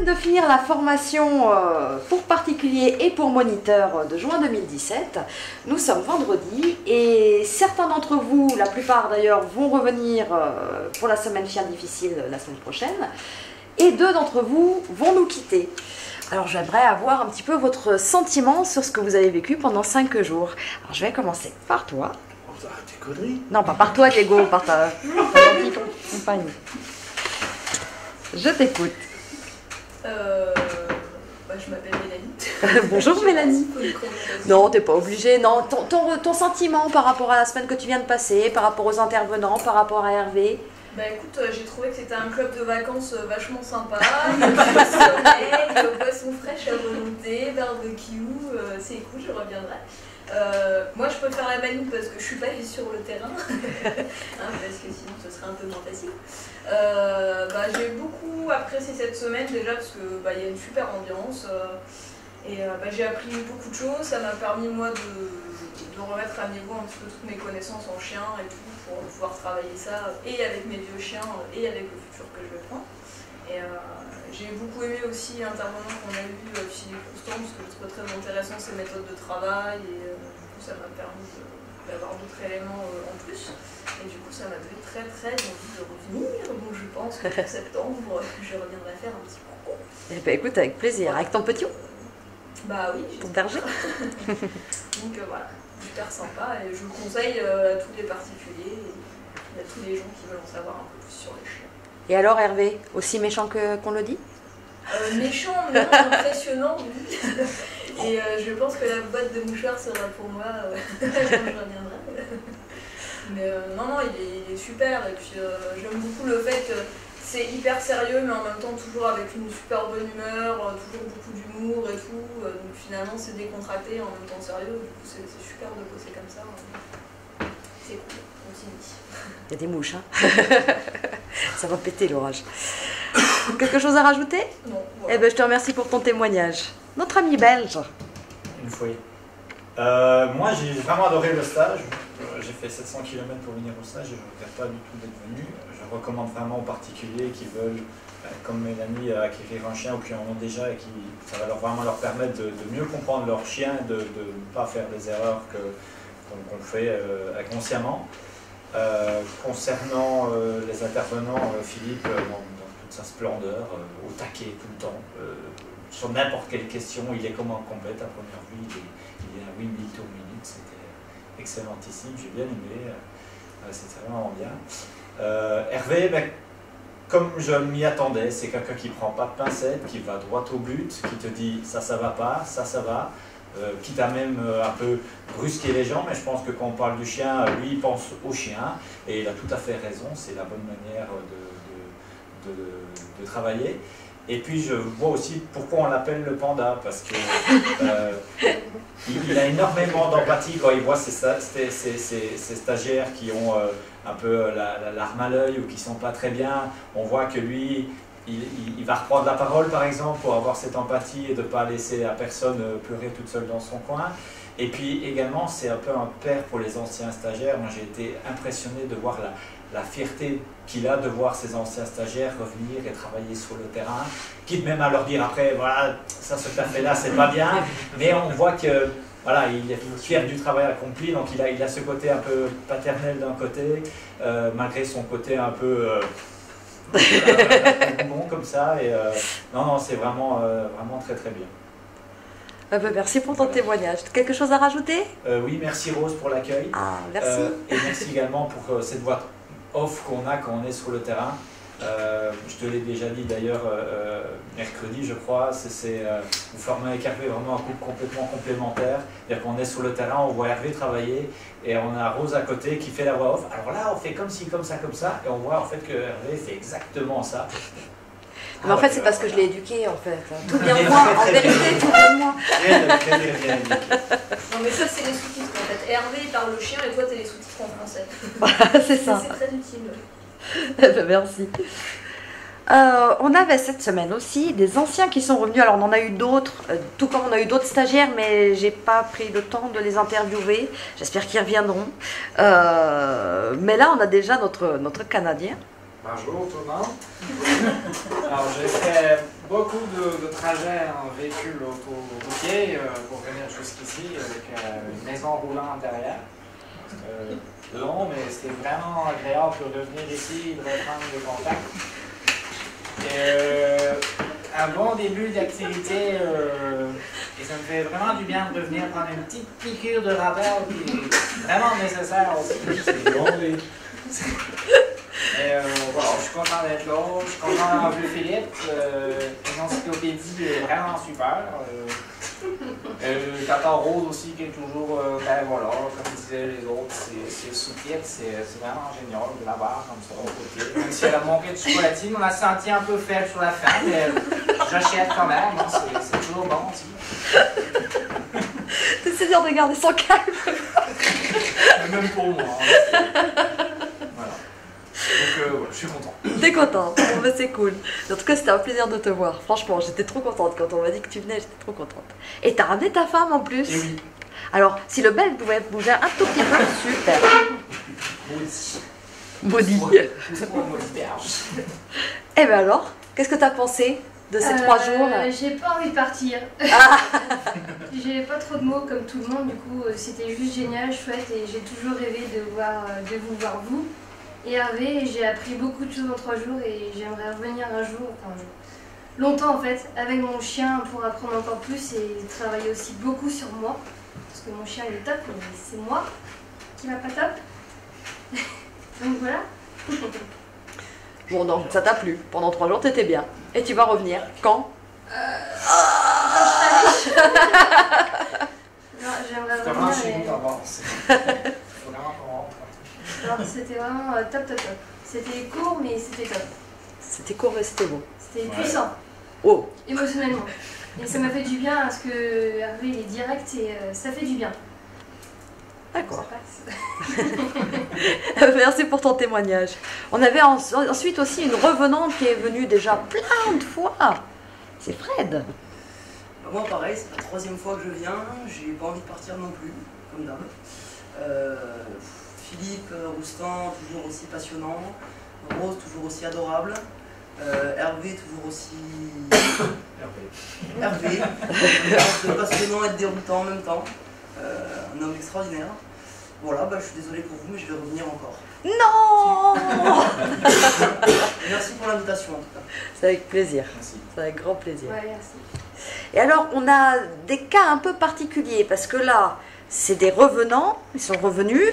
de finir la formation pour particuliers et pour moniteurs de juin 2017. Nous sommes vendredi et certains d'entre vous, la plupart d'ailleurs, vont revenir pour la semaine chien difficile la semaine prochaine. Et 2 d'entre vous vont nous quitter. Alors j'aimerais avoir un petit peu votre sentiment sur ce que vous avez vécu pendant 5 jours. Alors je vais commencer par toi. Oh, arrête tes conneries. Non, pas par toi Diego, par ta gentille compagne. Je t'écoute. Je m'appelle Mélanie. Bonjour Mélanie. Non, t'es pas obligée. Non, ton sentiment par rapport à la semaine que tu viens de passer, par rapport aux intervenants, par rapport à Hervé. Bah écoute, j'ai trouvé que c'était un club de vacances vachement sympa. Il y a du soleil, boissons fraîches à volonté, barbecue, c'est cool, je reviendrai. Moi je peux faire la manip parce que je suis pas allée sur le terrain, parce que sinon ce serait un peu moins facile. J'ai beaucoup apprécié cette semaine déjà parce que y a une super ambiance et j'ai appris beaucoup de choses. Ça m'a permis moi de remettre à niveau un petit peu toutes mes connaissances en chien et tout pour pouvoir travailler ça et avec mes vieux chiens et avec le futur que je vais prendre. Et j'ai beaucoup aimé aussi l'intervenant qu'on a eu, Philippe Roustan, parce que je trouve très intéressant ses méthodes de travail et du coup ça m'a permis d'avoir d'autres éléments en plus. Et du coup ça m'a donné très envie de revenir, donc je pense que pour septembre je reviendrai faire un petit concours. Eh ben écoute, avec plaisir, avec ton petit. Bah oui, ton berger. Donc voilà, super sympa et je le conseille à tous les particuliers et à tous les gens qui veulent en savoir un peu plus sur les chiens. Et alors Hervé, aussi méchant qu'on le dit? Méchant, non, impressionnant, oui. Et je pense que la boîte de mouchoirs sera pour moi quand je reviendrai. Mais non, il est super. Et puis j'aime beaucoup le fait que c'est hyper sérieux, mais en même temps toujours avec une super bonne humeur, toujours beaucoup d'humour et tout. Donc finalement c'est décontracté et en même temps sérieux. Du coup c'est super de bosser comme ça. C'est cool, continue. Il y a des mouches, hein. Ça va péter l'orage. Quelque chose à rajouter? Non. Voilà. Eh ben, je te remercie pour ton témoignage. Notre ami belge. Une fois. Moi, j'ai vraiment adoré le stage. J'ai fait 700 km pour venir au stage et je ne regrette pas du tout d'être venu. Je recommande vraiment aux particuliers qui veulent, comme Mélanie, acquérir un chien ou qui en ont déjà et qui ça va vraiment leur permettre de mieux comprendre leur chien, de ne pas faire des erreurs qu'on fait inconsciemment. Concernant les intervenants, Philippe, dans toute sa splendeur, au taquet tout le temps, sur n'importe quelle question, il est comme en complète à première vue, il est à 8 minutes au minute, c'était excellentissime, j'ai bien aimé, c'était vraiment bien. Hervé, comme je m'y attendais, c'est quelqu'un qui ne prend pas de pincettes, qui va droit au but, qui te dit ça va pas, ça va. Quitte à même un peu brusquer les gens, mais je pense que quand on parle du chien, lui il pense au chien et il a tout à fait raison, c'est la bonne manière de travailler. Et puis je vois aussi pourquoi on l'appelle le panda, parce que il a énormément d'empathie quand il voit ces stagiaires qui ont un peu la larme à l'œil ou qui sont pas très bien. On voit que lui, il va reprendre la parole par exemple pour avoir cette empathie et de ne pas laisser la personne pleurer toute seule dans son coin. Et puis également c'est un peu un père pour les anciens stagiaires. Moi j'ai été impressionné de voir la fierté qu'il a de voir ses anciens stagiaires revenir et travailler sur le terrain, quitte même à leur dire après voilà ça ce que tu as fait là c'est pas bien, mais on voit que voilà, il est fier du travail accompli, donc il a ce côté un peu paternel d'un côté, malgré son côté un peu bon comme ça, et non c'est vraiment très bien. Merci pour ton témoignage. Quelque chose à rajouter? Oui, merci Rose pour l'accueil. Ah, merci. Et merci également pour cette voix off qu'on a quand on est sur le terrain. Je te l'ai déjà dit d'ailleurs mercredi je crois, vous formez avec Hervé vraiment un couple complètement complémentaire. C'est-à-dire qu'on est sur le terrain, on voit Hervé travailler et on a Rose à côté qui fait la voix off. Alors là on fait comme ci, comme ça, et on voit en fait que Hervé fait exactement ça. Mais en fait c'est parce que je l'ai éduqué en fait. Tout vient de moi, en vérité tout vient de moi. Non mais ça c'est les sous-titres en fait. Hervé parle le chien et toi t'es les sous-titres en français. C'est ça. C'est très utile. Merci. On avait cette semaine aussi des anciens qui sont revenus. Alors on en a eu d'autres, tout comme on a eu d'autres stagiaires, mais j'ai pas pris le temps de les interviewer. J'espère qu'ils reviendront. Mais là on a déjà notre Canadien. Bonjour tout le monde. Alors j'ai fait beaucoup de trajets en véhicule autoroutier pour venir jusqu'ici avec une maison roulante derrière. Long, mais c'était vraiment agréable de revenir ici et de reprendre le contact. Un bon début d'activité et ça me fait vraiment du bien de revenir prendre une petite piqûre de rappel qui est vraiment nécessaire aussi. C'est bon, oui. Voilà, je suis content d'être là, je suis content d'avoir vu Philippe. L'encyclopédie est vraiment super. Le Tata Rose aussi qui est toujours, ben voilà, comme disaient les autres, c'est sous-titres, c'est vraiment génial de l'avoir comme ça au côté. Même si elle a manqué de chocolatine, on l'a senti un peu faible sur la fin, mais j'achète quand même, hein, c'est toujours bon aussi. C'est dur de garder son calme. Même pour moi. Hein, voilà. Donc ouais, je suis content. T'es contente, bon, bah, c'est cool. En tout cas, c'était un plaisir de te voir. Franchement, j'étais trop contente quand on m'a dit que tu venais, j'étais trop contente. Et t'as ramené ta femme en plus. Et oui. Alors, si le bel pouvait bouger un tout petit peu, super. Maudit. Maudit. Eh ben alors, qu'est-ce que t'as pensé de ces 3 jours? J'ai pas envie de partir. Ah. J'ai pas trop de mots comme tout le monde, du coup c'était juste génial, chouette et j'ai toujours rêvé de vous voir vous. Et Hervé, j'ai appris beaucoup de choses en 3 jours et j'aimerais revenir un jour, enfin longtemps en fait, avec mon chien pour apprendre encore plus et travailler aussi beaucoup sur moi. Parce que mon chien il est top, mais c'est moi qui va pas top. Donc voilà. Bon, donc ça t'a plu. Pendant 3 jours, t'étais bien. Et tu vas revenir quand? Non, j'aimerais Comment revenir. chez nous t'avances? Faut vraiment qu'on rentre. Alors, c'était vraiment top. C'était court, mais c'était top. C'était court et c'était beau. C'était puissant, Oh. émotionnellement. Et ça m'a fait du bien parce que Hervé il est direct et ça fait du bien. D'accord. Ça passe. Merci pour ton témoignage. On avait ensuite aussi une revenante qui est venue déjà plein de fois. C'est Fred. Moi pareil, c'est la 3e fois que je viens, j'ai pas envie de partir non plus, comme d'hab. Philippe Roustan, toujours aussi passionnant. Rose, toujours aussi adorable. Hervé, toujours aussi... Hervé. De passionnant et de déroutant en même temps. Un homme extraordinaire. Voilà, bah, je suis désolé pour vous, mais je vais revenir encore. Non. Merci pour l'invitation en tout cas. C'est avec plaisir. Merci. C'est avec grand plaisir. Ouais, merci. Et alors, on a des cas un peu particuliers parce que là, c'est des revenants, ils sont revenus,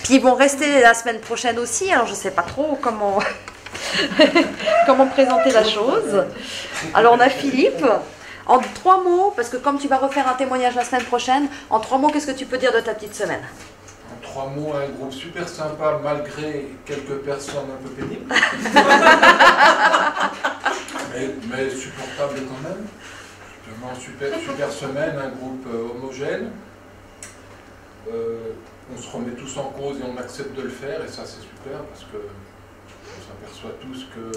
puis ils vont rester la semaine prochaine aussi. Alors, je ne sais pas trop comment, comment présenter la chose. Alors, on a Philippe. En 3 mots, parce que comme tu vas refaire un témoignage la semaine prochaine, en 3 mots, qu'est-ce que tu peux dire de ta petite semaine? En 3 mots, un groupe super sympa malgré quelques personnes un peu pénibles. mais supportable quand même. Vraiment super semaine, un groupe homogène. On se remet tous en cause et on accepte de le faire et ça c'est super parce que on s'aperçoit tous que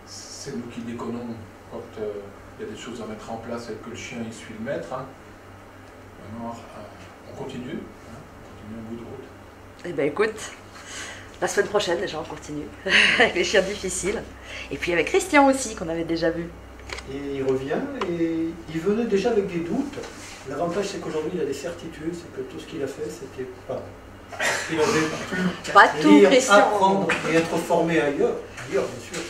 c'est nous qui déconnons quand il y a des choses à mettre en place et que le chien il suit le maître. Hein. Alors, on continue, on continue un bout de route. Eh bien écoute, la semaine prochaine déjà on continue, avec les chiens difficiles. Et puis avec Christian aussi, qu'on avait déjà vu. Et il revient et il venait déjà avec des doutes. L'avantage c'est qu'aujourd'hui il a des certitudes, c'est que tout ce qu'il a fait c'était pas... Il avait pu Pas tout, lire, Christian. apprendre et être formé ailleurs bien sûr.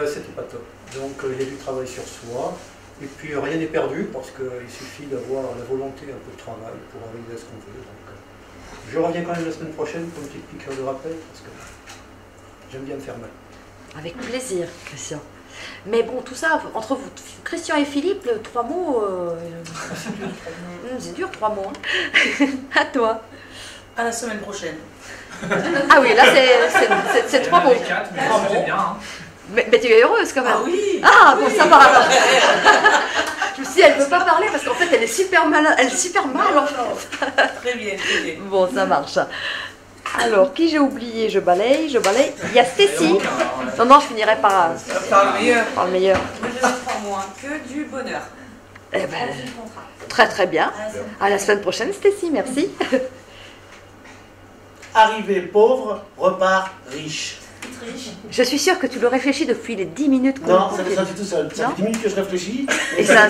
C'était pas top. Donc il y a du travail sur soi. Et puis rien n'est perdu parce qu'il suffit d'avoir la volonté, un peu de travail pour arriver à ce qu'on veut. Donc, je reviens quand même la semaine prochaine pour une petite piqûre de rappel parce que j'aime bien me faire mal. Avec plaisir, Christian. Mais bon, tout ça, entre vous, Christian et Philippe, 3 mots, c'est dur 3 mots. Hein. À toi. À la semaine prochaine. Ah oui, là c'est 3 mots. 4, mais c'était bien. Hein. Mais tu es heureuse quand même. Ah oui. Ah bon, ça va alors. Je me suis dit, elle ne peut pas parler parce qu'en fait elle est super malade, elle est super mal en fait. Très bien, très bien. Bon, ça marche. Alors, qui j'ai oublié? Je balaye. Il y a Stécie. Non, je finirai par Par le meilleur. par le meilleur. Moi, je vais pour moi que du bonheur. Eh ben, très bien. À la semaine prochaine, Stécie, merci. Arrivé pauvre, repart riche. triche. Je suis sûre que tu le réfléchis depuis les 10 minutes qu'on Non, ça fait tout seul. Ça Non fait 10 minutes que je réfléchis. Et ça...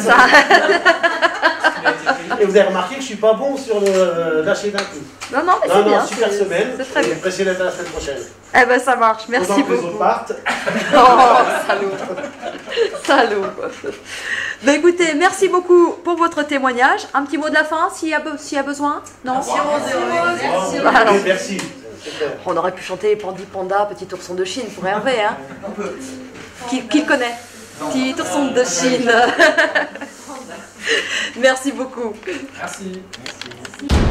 Et vous avez remarqué que je suis pas bon sur le lâcher d'un coup. Non, non, mais Non, c'est non, bien. super semaine. C'est très bien. Pressé d'être à la semaine prochaine. Eh ben ça marche, merci Pendant que les beaucoup. autres partent. Oh, salaud. Salaud. Ben écoutez, merci beaucoup pour votre témoignage. Un petit mot de la fin s'il y a besoin? Non? Merci. Bah, alors, Merci. Super. on aurait pu chanter Pandi Panda, petit ourson de Chine pour Hervé, hein? Qui le connaît? Petit ourson de Chine. Merci beaucoup. Merci. Merci.